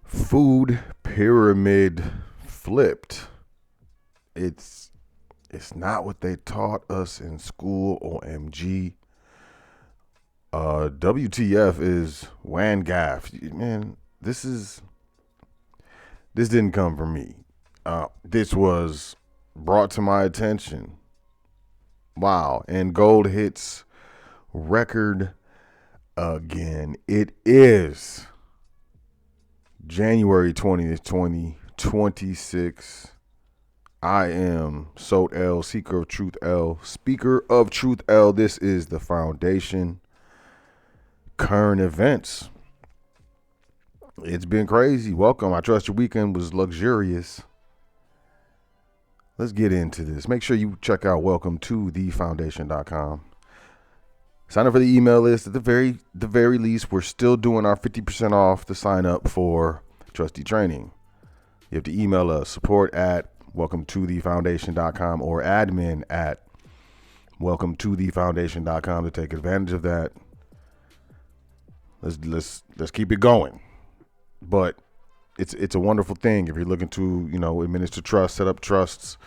Food pyramid flipped. It's not what they taught us in school. OMG. WTF is WANGHAF. Man, this didn't come from me. This was brought to my attention. Wow. And gold hits record again. It is January 20th, 2026. I am Sot L, Seeker of Truth L, Speaker of Truth L. This is the foundation. Current events. It's been crazy. Welcome. I trust your weekend was luxurious. Let's get into this. Make sure you check out welcome to thefoundation.com. Sign up for the email list. At the very least, we're still doing our 50% off to sign up for Trustee training. You have to email us support@welcometothefoundation.com or admin@welcometothefoundation.com to take advantage of that. Let's keep it going. But it's a wonderful thing if you're looking to, administer trust, set up trusts,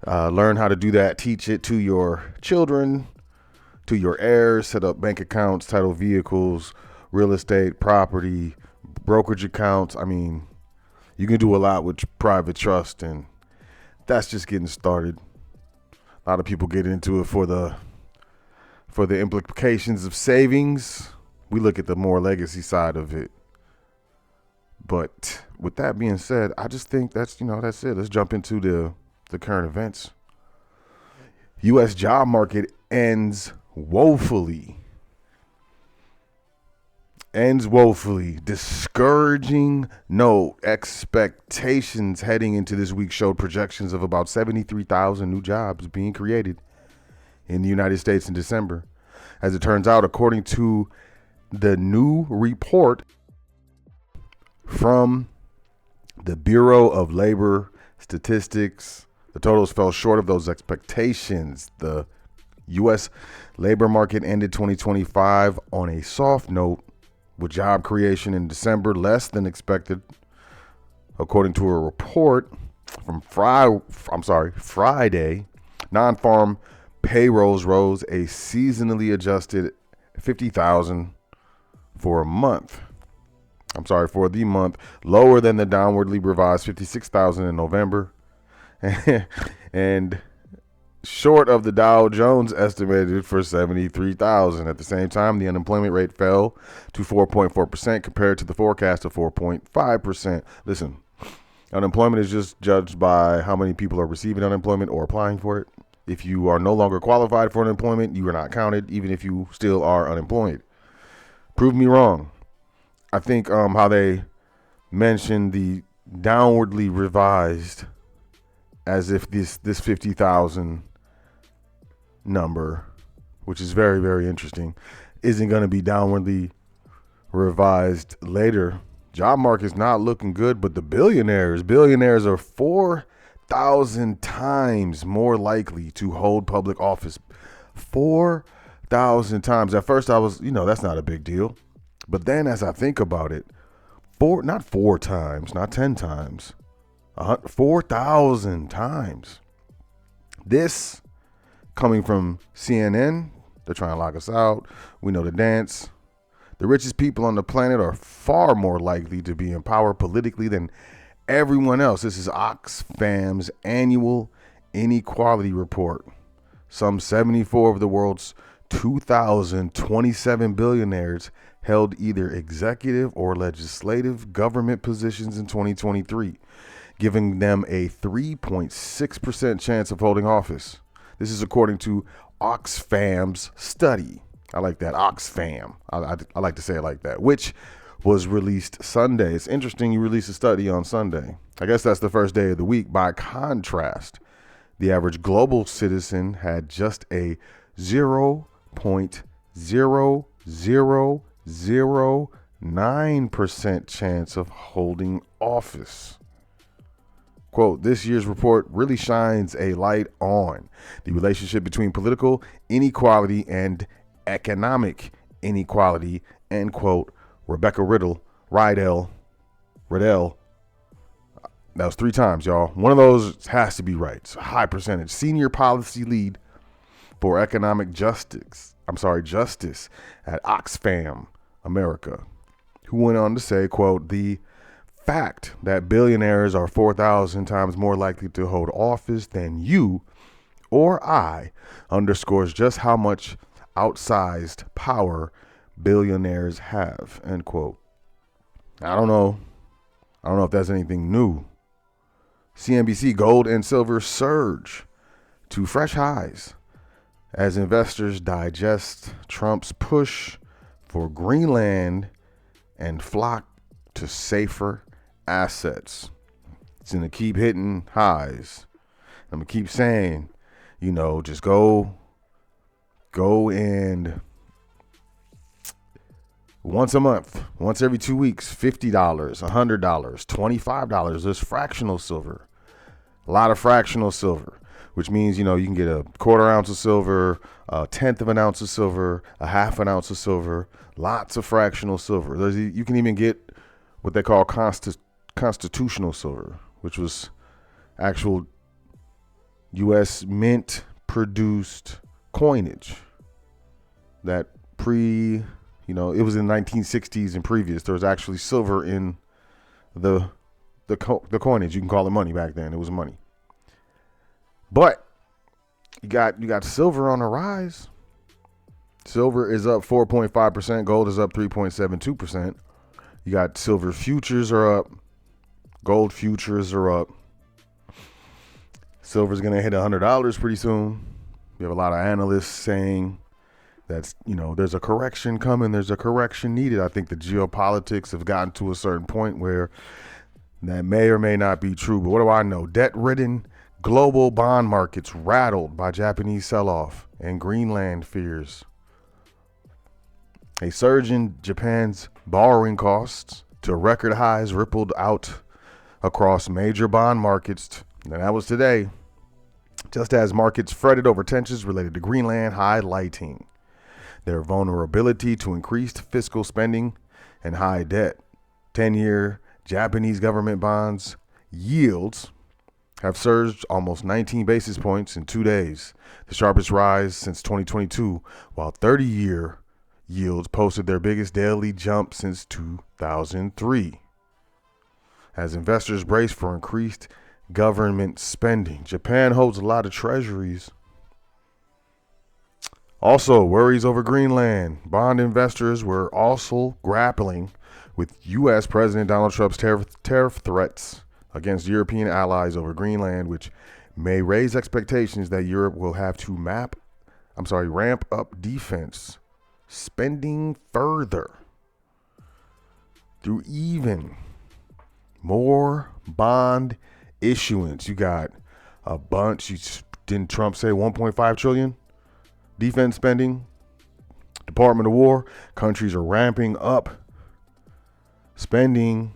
learn how to do that, teach it to your children, to your heirs, set up bank accounts, title vehicles, real estate, property, brokerage accounts. I mean, you can do a lot with private trust, and that's just getting started. A lot of people get into it for the implications of savings. We look at the more legacy side of it. But with that being said, I just think that's it. Let's jump into the current events. U.S. job market ends woefully. Discouraging note. Expectations heading into this week showed projections of about 73,000 new jobs being created in the United States in December. As it turns out, according to the new report from the Bureau of Labor Statistics, the totals fell short of those expectations. The U.S. labor market ended 2025 on a soft note, with job creation in December less than expected. According to a report from Friday, non-farm payrolls rose a seasonally adjusted 50,000 for the month, lower than the downwardly revised 56,000 in November, and short of the Dow Jones estimated for 73,000. At the same time, the unemployment rate fell to 4.4% compared to the forecast of 4.5%. Listen, unemployment is just judged by how many people are receiving unemployment or applying for it. If you are no longer qualified for unemployment, you are not counted, even if you still are unemployed. Prove me wrong. I think how they mentioned the downwardly revised as if this 50,000 number, which is very, very interesting, isn't going to be downwardly revised later. Job market's not looking good, but the billionaires are 4,000 times more likely to hold public office. 4,000 times. At first I was, that's not a big deal. But then as I think about it, not 4 times, not 10 times, 4,000 times. This coming from CNN, they're trying to lock us out. We know the dance. The richest people on the planet are far more likely to be in power politically than everyone else. This is Oxfam's annual inequality report. Some 74 of the world's 2,027 billionaires held either executive or legislative government positions in 2023, giving them a 3.6% chance of holding office. This is according to Oxfam's study. I like that, Oxfam. I like to say it like that, which was released Sunday. It's interesting you release a study on Sunday. I guess that's the first day of the week. By contrast, the average global citizen had just a 0.0009% chance of holding office. Quote, this year's report really shines a light on the relationship between political inequality and economic inequality, end quote. Rebecca Riddle, Riddell. That was 3 times, y'all. One of those has to be right. It's a high percentage. Senior policy lead for economic justice at Oxfam America, who went on to say, quote, the fact that billionaires are 4,000 times more likely to hold office than you or I underscores just how much outsized power billionaires have, end quote. I don't know if that's anything new. CNBC, gold and silver surge to fresh highs as investors digest Trump's push for Greenland and flock to safer assets. It's going to keep hitting highs. I'm going to keep saying, just go and once a month, once every 2 weeks, $50, $100, $25. There's fractional silver. A lot of fractional silver, which means, you can get a 1/4 ounce of silver, 1/10 of an ounce of silver, a 1/2 ounce of silver, lots of fractional silver. You can even get what they call constitutional silver, which was actual U.S. mint produced coinage that it was in the 1960s and previous. There was actually silver in the coinage. You can call it money back then. It was money. But you got silver on the rise. Silver is up 4.5%. Gold is up 3.72%. You got silver futures are up. Gold futures are up. Silver's going to hit $100 pretty soon. We have a lot of analysts saying that's, there's a correction coming. There's a correction needed. I think the geopolitics have gotten to a certain point where that may or may not be true. But what do I know? Debt-ridden global bond markets rattled by Japanese sell-off and Greenland fears. A surge in Japan's borrowing costs to record highs rippled out across major bond markets. And that was today, just as markets fretted over tensions related to Greenland, highlighting their vulnerability to increased fiscal spending and high debt. 10-year Japanese government bonds yields have surged almost 19 basis points in 2 days, the sharpest rise since 2022, while 30-year yields posted their biggest daily jump since 2003. As investors brace for increased government spending, Japan holds a lot of treasuries. Also, worries over Greenland. Bond investors were also grappling with U.S. President Donald Trump's tariff threats against European allies over Greenland, which may raise expectations that Europe will have to ramp up defense spending further through even more bond issuance. You got a bunch. Didn't Trump say 1.5 trillion defense spending? Department of War, countries are ramping up spending.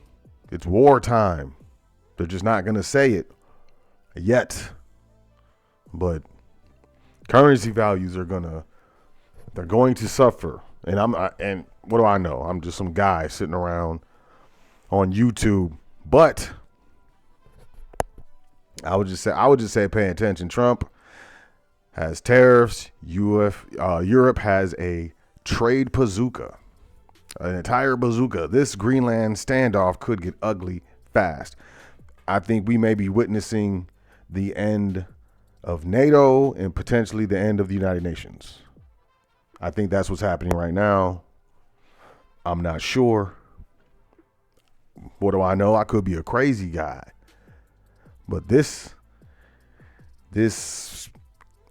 It's wartime. They're just not going to say it yet. But currency values are they're going to suffer. And what do I know? I'm just some guy sitting around on YouTube. But I would just say pay attention. Trump has tariffs. Europe has a trade bazooka, an entire bazooka. This Greenland standoff could get ugly fast. I think we may be witnessing the end of NATO and potentially the end of the United Nations. I think that's what's happening right now. I'm not sure. What do I know? I could be a crazy guy. But this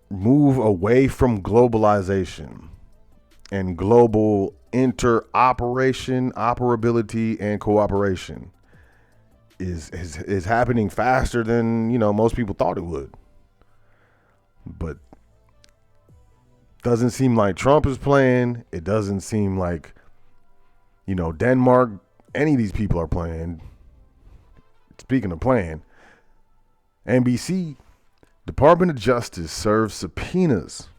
move away from globalization and global interoperability and cooperation is happening faster than most people thought it would. But doesn't seem like Trump is playing. It doesn't seem like Denmark, any of these people are playing. Speaking of playing, NBC, Department of Justice serves subpoenas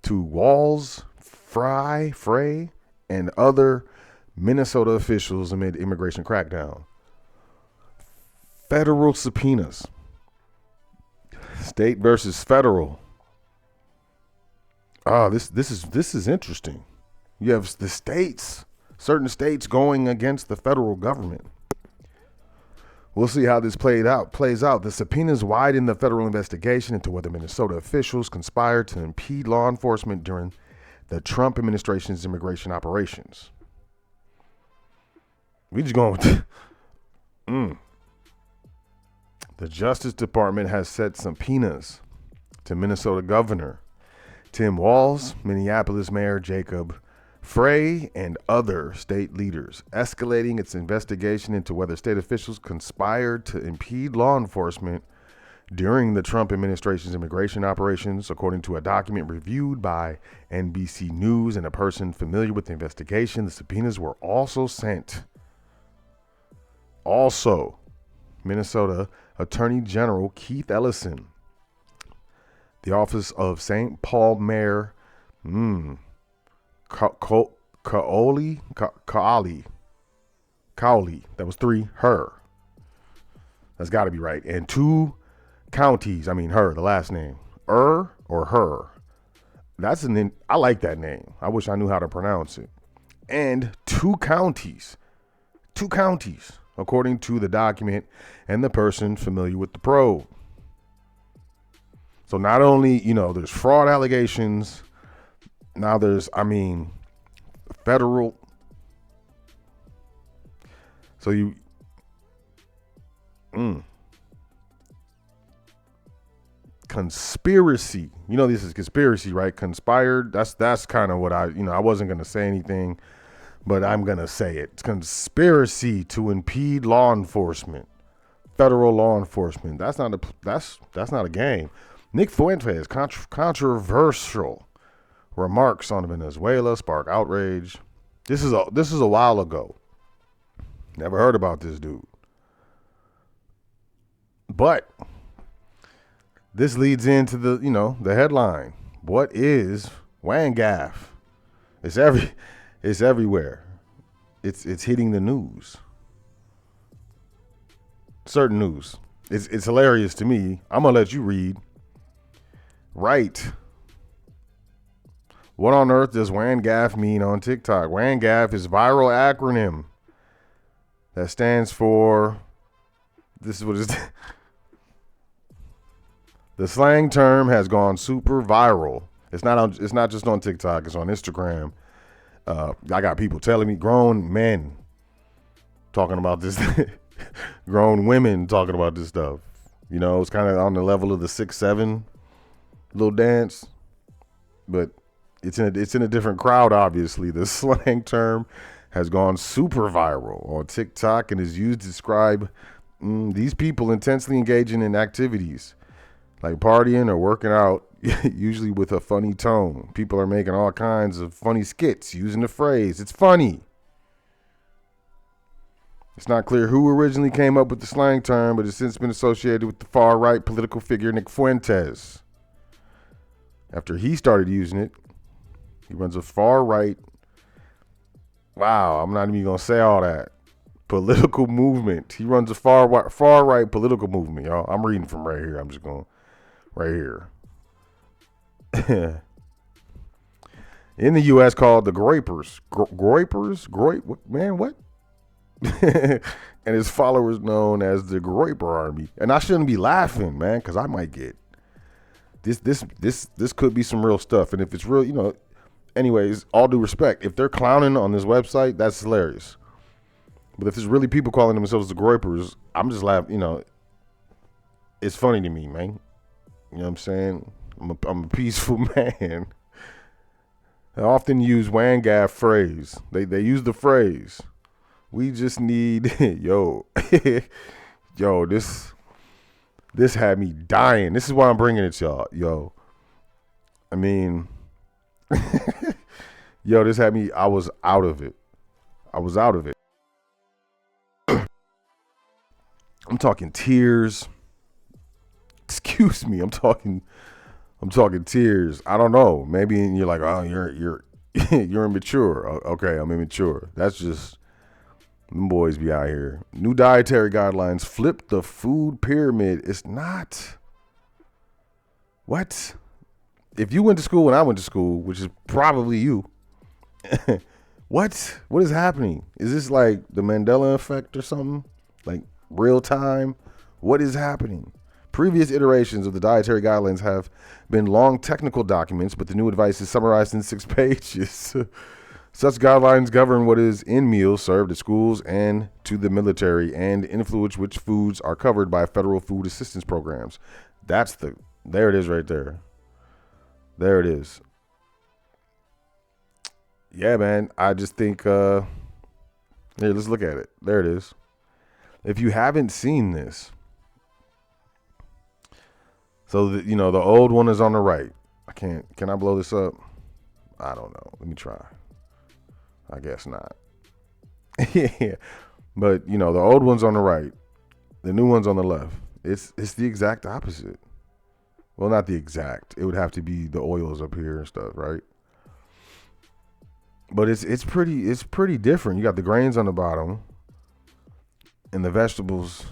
to Walls, Frey, and other Minnesota officials amid immigration crackdown. Federal subpoenas. State versus federal. This is interesting. You have the states, certain states going against the federal government. We'll see how this plays out. The subpoenas widen the federal investigation into whether Minnesota officials conspired to impede law enforcement during the Trump administration's immigration operations. We just going with The Justice Department has set subpoenas to Minnesota Governor Tim Walz, Minneapolis Mayor Jacob Frey, and other state leaders, escalating its investigation into whether state officials conspired to impede law enforcement during the Trump administration's immigration operations, according to a document reviewed by NBC News and a person familiar with the investigation. The subpoenas were also sent. Minnesota Attorney General Keith Ellison, the office of St. Paul Mayor Kaoli, that was 3, her. That's got to be right. And 2 counties, her, the last name, or her. I like that name. I wish I knew how to pronounce it. And 2 counties, according to the document and the person familiar with the probe. So not only, there's fraud allegations, now there's, federal. So conspiracy. This is conspiracy, right? Conspired. That's kind of what I wasn't going to say anything, but I'm going to say it. It's conspiracy to impede law enforcement, federal law enforcement. That's not a game. Nick Fuentes, controversial remarks on Venezuela spark outrage. This is a while ago. Never heard about this dude. But this leads into the headline. What is WANGHAF? It's everywhere. It's hitting the news. Certain news. It's hilarious to me. I'm gonna let you read. Right. What on earth does WANGHAF mean on TikTok? WANGHAF is viral acronym that stands for, this is what it's, the slang term has gone super viral. It's not just on TikTok, it's on Instagram. I got people telling me, grown men talking about this, grown women talking about this stuff. It's kind of on the level of the 6'7" little dance, but it's in a different crowd. Obviously, the slang term has gone super viral on TikTok and is used to describe these people intensely engaging in activities like partying or working out, usually with a funny tone. People are making all kinds of funny skits using the phrase, "It's funny." It's not clear who originally came up with the slang term, but it's since been associated with the far-right political figure Nick Fuentes. After he started using it, he runs a far-right, I'm not even going to say all that, political movement. He runs a far-right political movement, y'all. I'm reading from right here. I'm just going right here. In the U.S. called the Groypers. What? And his followers known as the Groyper Army. And I shouldn't be laughing, man, because I might get this could be some real stuff. And if it's real, anyways, all due respect, if they're clowning on this website, that's hilarious. But if there's really people calling themselves the Groypers, I'm just laughing, it's funny to me, man. You know what I'm saying? I'm a peaceful man. I often use WANGHAF phrase. They use the phrase. We just need, this had me dying. This is why I'm bringing it to y'all. This had me, I was out of it. I'm talking tears. Excuse me, I'm talking tears. I don't know. Maybe you're like, oh, you're immature. Okay, I'm immature. That's just Them boys be out here. New dietary guidelines flip the food pyramid. It's not. What? If you went to school when I went to school, which is probably you, what? What is happening? Is this like the Mandela effect or something? Like real time? What is happening? Previous iterations of the dietary guidelines have been long technical documents, but the new advice is summarized in 6 pages. Such guidelines govern what is in meals served at schools and to the military and influence which foods are covered by federal food assistance programs. There it is right there. There it is. Yeah, man. I just think, here, let's look at it. There it is. If you haven't seen this, so the old one is on the right. Can I blow this up? I don't know. Let me try. I guess not. Yeah. But the old one's on the right. The new one's on the left. It's the exact opposite. Well, not the exact. It would have to be the oils up here and stuff, right? But it's pretty different. You got the grains on the bottom and the vegetables.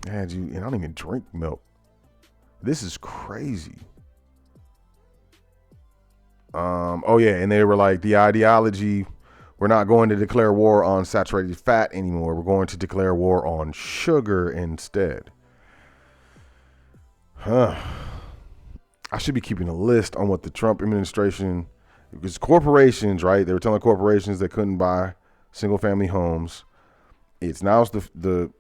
And I don't even drink milk. This is crazy. Oh yeah, and they were like, the ideology, we're not going to declare war on saturated fat anymore. We're going to declare war on sugar instead. I should be keeping a list on what the Trump administration, because corporations, right? They were telling corporations they couldn't buy single family homes. It's the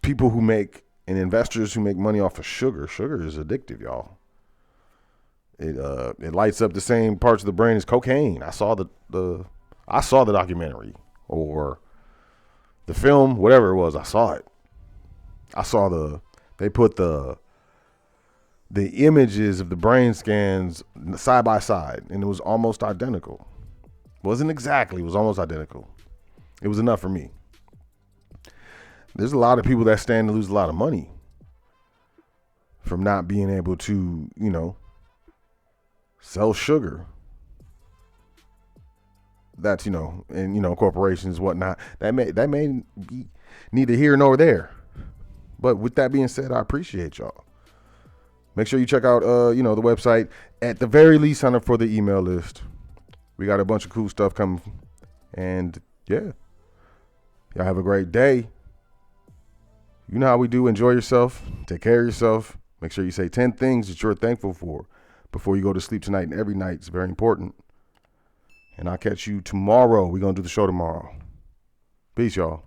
people who make and investors who make money off of sugar. Sugar is addictive, y'all. It lights up the same parts of the brain as cocaine. I saw the documentary or the film, whatever it was. I saw it. They put the images of the brain scans side by side, and it was almost identical. Wasn't exactly, it was almost identical. It was enough for me. There's a lot of people that stand to lose a lot of money from not being able to, sell sugar. That's, and, corporations, whatnot. That may be neither here nor there. But with that being said, I appreciate y'all. Make sure you check out, the website. At the very least, sign up for the email list. We got a bunch of cool stuff coming. And, yeah. Y'all have a great day. You know how we do. Enjoy yourself. Take care of yourself. Make sure you say 10 things that you're thankful for before you go to sleep tonight and every night. It's very important. And I'll catch you tomorrow. We're going to do the show tomorrow. Peace, y'all.